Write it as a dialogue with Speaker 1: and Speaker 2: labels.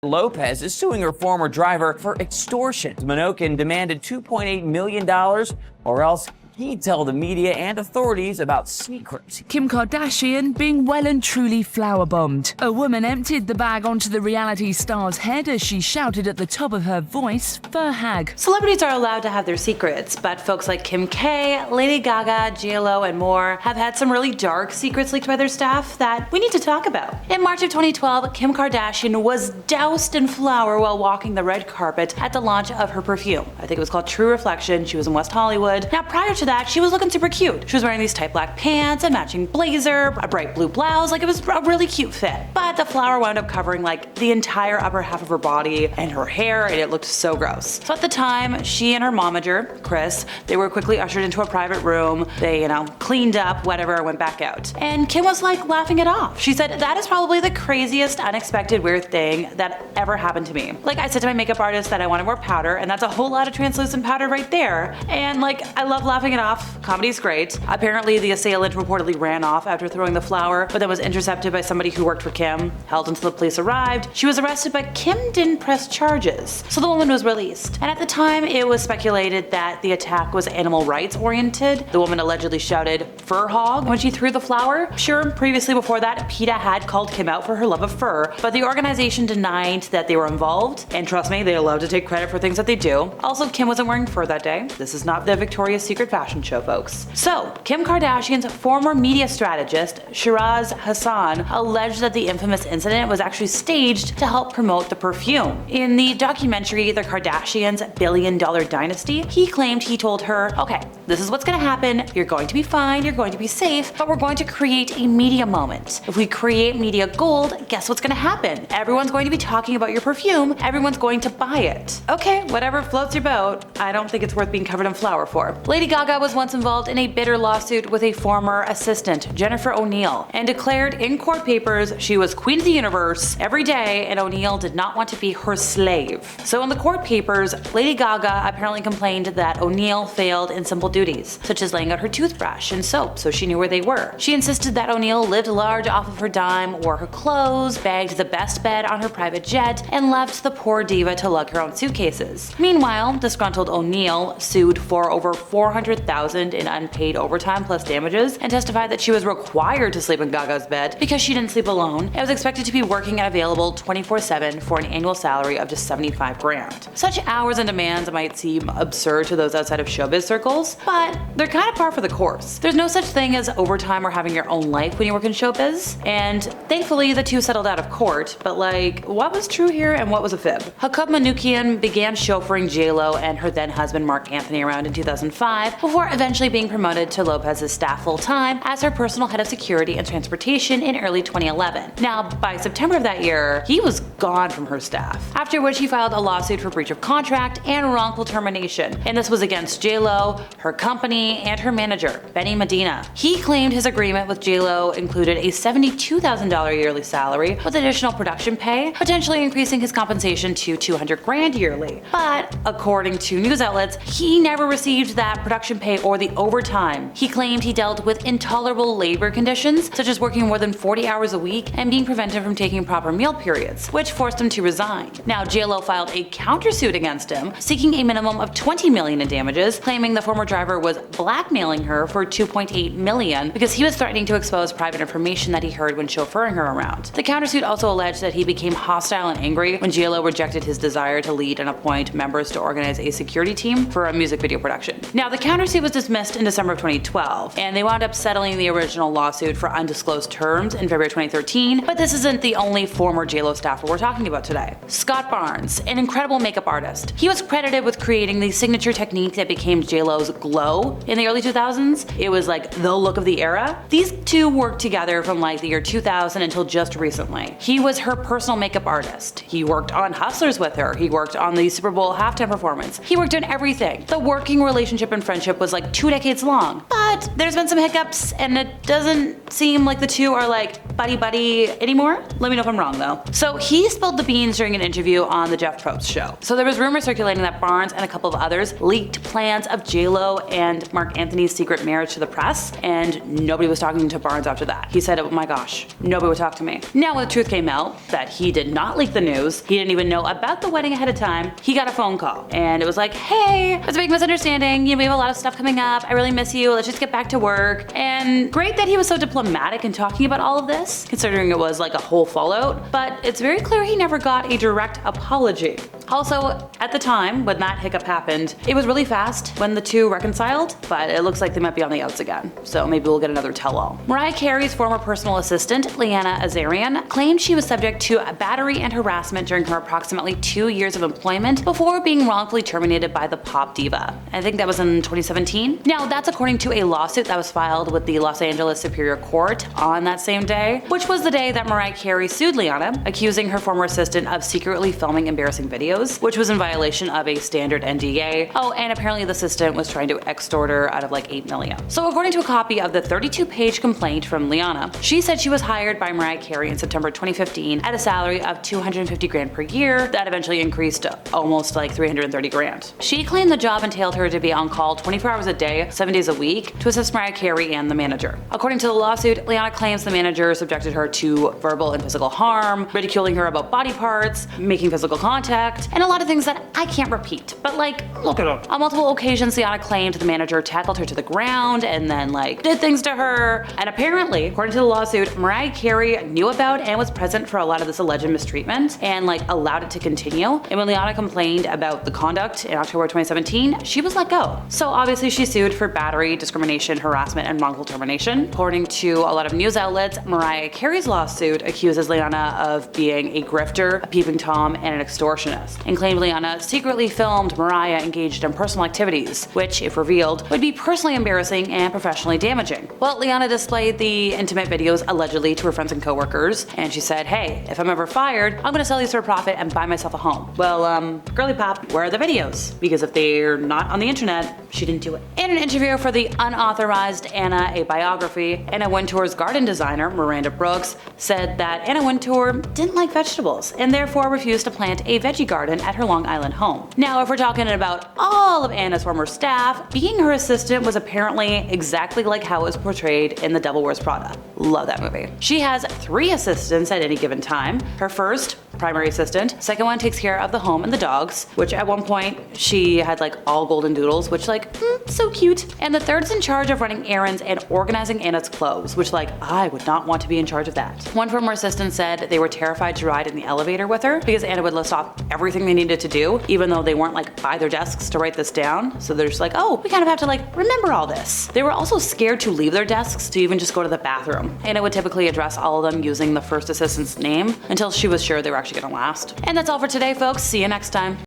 Speaker 1: Lopez is suing her former driver for extortion. Minokin demanded $2.8 million or else he'd tell the media and authorities about secrets.
Speaker 2: Kim Kardashian being well and truly flower-bombed. A woman emptied the bag onto the reality star's head as she shouted at the top of her voice, "Fur hag."
Speaker 3: Celebrities are allowed to have their secrets, but folks like Kim K, Lady Gaga, JLo, and more have had some really dark secrets leaked by their staff that we need to talk about. In March of 2012, Kim Kardashian was doused in flour while walking the red carpet at the launch of her perfume. I think it was called True Reflection. She was in West Hollywood. Now, prior to that, she was looking super cute. She was wearing these tight black pants, a matching blazer, a bright blue blouse, like it was a really cute fit. But the flour wound up covering like the entire upper half of her body and her hair, and it looked so gross. So at the time, she and her momager, Chris, they were quickly ushered into a private room. They, cleaned up, whatever, went back out. And Kim was like laughing it off. She said, "That is probably the craziest, unexpected, weird thing that ever happened to me. Like, I said to my makeup artist that I wanted more powder, and that's a whole lot of translucent powder right there. And like, I love laughing it off. Comedy's great." Apparently, the assailant reportedly ran off after throwing the flour, but then was intercepted by somebody who worked for Kim, held until the police arrived. She was arrested, but Kim didn't press charges, so the woman was released. And at the time, it was speculated that the attack was animal rights oriented. The woman allegedly shouted "fur hog" when she threw the flour. Sure, previously before that, PETA had called Kim out for her love of fur, but the organization denied that they were involved. And trust me, they're allowed to take credit for things that they do. Also, Kim wasn't wearing fur that day. This is not the Victoria's Secret fashion show, folks. So, Kim Kardashian's former media strategist, Shiraz Hassan, alleged that the infamous incident was actually staged to help promote the perfume. In the documentary The Kardashians' Billion-Dollar Dynasty, he claimed he told her, "Okay, this is what's gonna happen. You're going to be fine, you're going to be safe, but we're going to create a media moment. If we create media gold, guess what's gonna happen? Everyone's going to be talking about your perfume, everyone's going to buy it." Okay, whatever floats your boat. I don't think it's worth being covered in flour for. Lady Gaga was once involved in a bitter lawsuit with a former assistant, Jennifer O'Neill, and declared in court papers she was queen of the universe every day and O'Neill did not want to be her slave. So in the court papers, Lady Gaga apparently complained that O'Neill failed in simple duties, such as laying out her toothbrush and soap so she knew where they were. She insisted that O'Neill lived large off of her dime, wore her clothes, bagged the best bed on her private jet, and left the poor diva to lug her own suitcases. Meanwhile, disgruntled O'Neill sued for over $400,000 in unpaid overtime plus damages and testified that she was required to sleep in Gaga's bed because she didn't sleep alone and was expected to be working and available 24/7 for an annual salary of just $75,000. Such hours and demands might seem absurd to those outside of showbiz circles, but they're kind of par for the course. There's no such thing as overtime or having your own life when you work in showbiz, and thankfully the two settled out of court, but like, what was true here and what was a fib? Hakoop Manoukian began chauffeuring JLo and her then husband Mark Anthony around in 2005 before eventually being promoted to Lopez's staff full-time as her personal head of security and transportation in early 2011. Now, by September of that year, he was gone from her staff, after which he filed a lawsuit for breach of contract and wrongful termination, and this was against JLo, her company, and her manager, Benny Medina. He claimed his agreement with JLo included a $72,000 yearly salary with additional production pay, potentially increasing his compensation to $200,000 yearly. But according to news outlets, he never received that production pay or the overtime. He claimed he dealt with intolerable labor conditions, such as working more than 40 hours a week and being prevented from taking proper meal periods, which forced him to resign. Now, JLo filed a countersuit against him, seeking a minimum of $20 million in damages, claiming the former driver was blackmailing her for $2.8 million because he was threatening to expose private information that he heard when chauffeuring her around. The countersuit also alleged that he became hostile and angry when JLo rejected his desire to lead and appoint members to organize a security team for a music video production. Now, the countersuit was dismissed in December of 2012, and they wound up settling the original lawsuit for undisclosed terms in February 2013, but this isn't the only former JLo staffer we're talking about today. Scott Barnes, an incredible makeup artist. He was credited with creating the signature technique that became JLo's glow in the early 2000s. It was like the look of the era. These two worked together from like the year 2000 until just recently. He was her personal makeup artist. He worked on Hustlers with her. He worked on the Super Bowl halftime performance. He worked on everything. The working relationship and friendship was like 2 decades long. But there's been some hiccups and it doesn't seem like the two are like buddy-buddy anymore. Let me know if I'm wrong though. So he spilled the beans during an interview on the Jeff Probst show. So there was rumors circulating that Barnes and a couple of others leaked plans of J-Lo and Marc Anthony's secret marriage to the press, and nobody was talking to Barnes after that. He said, oh my gosh, nobody would talk to me. Now when the truth came out that he did not leak the news, he didn't even know about the wedding ahead of time, he got a phone call and it was like, hey, there's a big misunderstanding, we have a lot of stuff coming up, I really miss you, let's just get back to work. And great that he was so diplomatic in talking about all of this, considering it was like a whole fallout, but it's very clear he never got a direct apology. Also, at the time when that hiccup happened, it was really fast when the two reconciled, but it looks like they might be on the outs again, so maybe we'll get another tell-all. Mariah Carey's former personal assistant, Leanna Azarian, claimed she was subject to battery and harassment during her approximately 2 years of employment before being wrongfully terminated by the pop diva. I think that was in 2017. Now, that's according to a lawsuit that was filed with the Los Angeles Superior Court on that same day, which was the day that Mariah Carey sued Leanna, accusing her former assistant of secretly filming embarrassing videos, which was in violation of a standard NDA. Oh, and apparently the assistant was trying to extort her out of like $8 million. So according to a copy of the 32-page complaint from Leanna, she said she was hired by Mariah Carey in September 2015 at a salary of $250 grand per year. That eventually increased to almost like $330 grand. She claimed the job entailed her to be on call 24 hours a day, 7 days a week to assist Mariah Carey and the manager. According to the lawsuit, Leanna claims the manager subjected her to verbal and physical harm, ridiculing her about body parts, making physical contact, and a lot of things that I can't repeat, but like, look it up. On multiple occasions, Leanna claimed the manager tackled her to the ground and then like did things to her. And apparently, according to the lawsuit, Mariah Carey knew about and was present for a lot of this alleged mistreatment and like allowed it to continue. And when Leanna complained about the conduct in October 2017, she was let go. So obviously she sued for battery, discrimination, harassment, and wrongful termination. According to a lot of news outlets, Mariah Carey's lawsuit accuses Leanna of being a grifter, a peeping Tom, and an extortionist, and claimed Leanna secretly filmed Mariah engaged in personal activities, which, if revealed, would be personally embarrassing and professionally damaging. Well, Leanna displayed the intimate videos allegedly to her friends and coworkers, and she said, hey, if I'm ever fired, I'm gonna sell these for a profit and buy myself a home. Well, girly pop, where are the videos? Because if they're not on the internet, she didn't do it. In an interview for the unauthorized Anna, a biography, Anna Wintour's garden designer, Miranda Brooks, said that Anna Wintour didn't like vegetables and therefore refused to plant a veggie garden at her Long Island home. Now, if we're talking about all of Anna's former staff, being her assistant was apparently exactly like how it was portrayed in The Devil Wears Prada. Love that movie. She has 3 assistants at any given time. Her first, primary assistant. Second one takes care of the home and the dogs, which at one point she had like all golden doodles, which like, so cute. And the third is in charge of running errands and organizing Anna's clothes, which like, I would not want to be in charge of that. One former assistant said they were terrified to ride in the elevator with her because Anna would list off everything they needed to do, even though they weren't like by their desks to write this down. So they're just like, oh, we kind of have to like remember all this. They were also scared to leave their desks to even just go to the bathroom. Anna would typically address all of them using the first assistant's name until she was sure they were actually gonna last. And that's all for today, folks. See you next time.